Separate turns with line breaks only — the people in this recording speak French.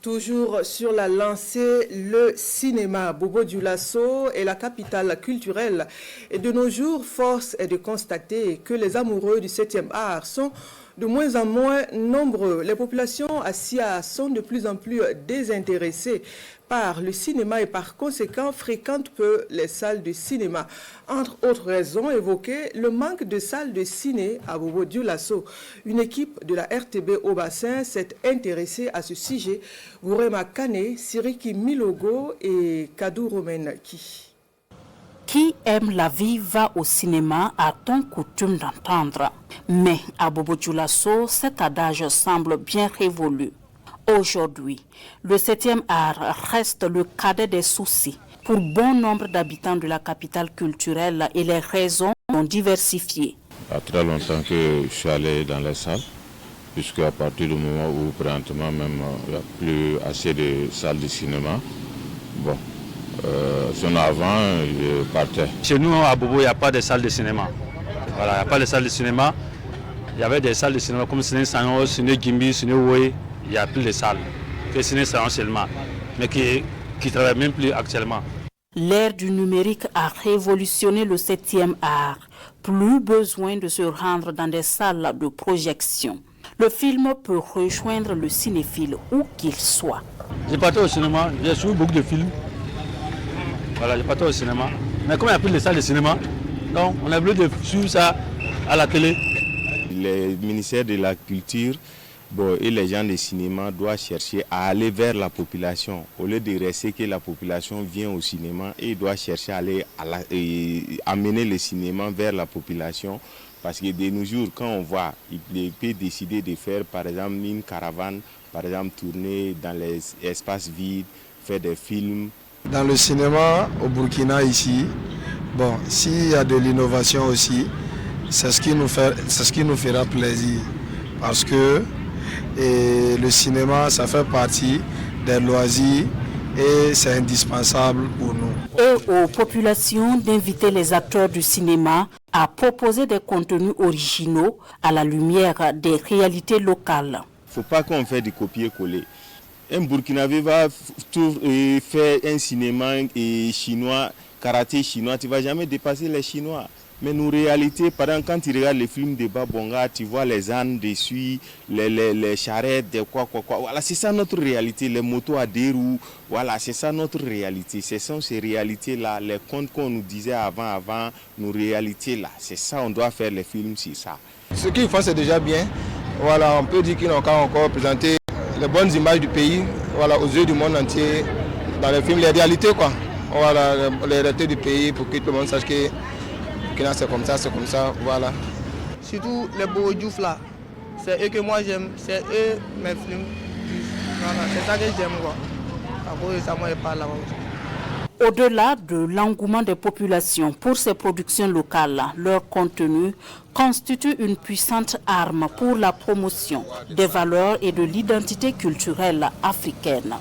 Toujours sur la lancée, le cinéma Bobo Dioulasso est la capitale culturelle. Et de nos jours, force est de constater que les amoureux du 7e art sont de moins en moins nombreux. Les populations asiatiques sont de plus en plus désintéressées par le cinéma et par conséquent fréquentent peu les salles de cinéma. Entre autres raisons évoquées, le manque de salles de ciné à Bobo Dioulasso. Une équipe de la RTB au bassin s'est intéressée à ce sujet. Bourema Kane, Siriki Milogo et Kadou Romenaki.
Qui aime la vie va au cinéma, a-t-on coutume d'entendre. Mais à Bobo Dioulasso, cet adage semble bien révolu. Aujourd'hui, le 7e art reste le cadet des soucis pour bon nombre d'habitants de la capitale culturelle et les raisons sont diversifiées.
Il y a très longtemps que je suis allé dans les salles, puisqu'à partir du moment où présentement même il n'y a plus assez de salles de cinéma. Bon, sinon avant, je partais.
Chez nous à Bobo, il n'y a pas de salles de cinéma. Voilà, il n'y a pas de salles de cinéma. Il y avait des salles de cinéma comme Ciné Sanyo, Ciné Gimbi, Ciné Oué. Il n'y a plus de salles, que Ciné Sanyo seulement, mais qui ne travaillent même plus actuellement.
L'ère du numérique a révolutionné le 7e art. Plus besoin de se rendre dans des salles de projection. Le film peut rejoindre le cinéphile où qu'il soit.
J'ai parti au cinéma, j'ai suivi beaucoup de films. Voilà, j'ai parti au cinéma. Mais comme il n'y a plus de salles de cinéma, donc on a voulu de suivre ça à la télé.
Les ministères de la Culture et les gens du cinéma doivent chercher à aller vers la population. Au lieu de rester que la population vient au cinéma, et ils doivent chercher à aller amener le cinéma vers la population. Parce que de nos jours, quand on voit, il peut décider de faire par exemple une caravane, par exemple tourner dans les espaces vides, faire des films.
Dans le cinéma au Burkina ici, s'il y a de l'innovation aussi, c'est ce qui nous fera plaisir. Parce que le cinéma, ça fait partie des loisirs et c'est indispensable pour nous.
Et aux populations d'inviter les acteurs du cinéma à proposer des contenus originaux à la lumière des réalités locales.
Il ne faut pas qu'on fasse du copier-coller. Un Burkinabé va faire un cinéma chinois, karaté chinois, tu ne vas jamais dépasser les Chinois. Mais nos réalités, par exemple, quand tu regardes les films de Babonga, tu vois les ânes dessus, les charrettes, quoi. Voilà, c'est ça notre réalité, les motos à deux roues, voilà, c'est ça notre réalité. Ce sont ces réalités-là, les contes qu'on nous disait avant, nos réalités-là. C'est ça, on doit faire les films, c'est ça.
Ce qu'ils font, c'est déjà bien. Voilà, on peut dire qu'ils n'ont qu'à encore présenter les bonnes images du pays, voilà, aux yeux du monde entier, dans les films, les réalités, quoi. Voilà, les réalités du pays, pour que tout le monde sache que c'est comme ça, voilà.
Surtout les Bobo Diouf là, c'est eux que moi j'aime, c'est eux mes films. Voilà, c'est ça que j'aime quoi. À cause de ça, moi je parle là-bas.
Au-delà de l'engouement des populations pour ces productions locales, leur contenu constitue une puissante arme pour la promotion des valeurs et de l'identité culturelle africaine.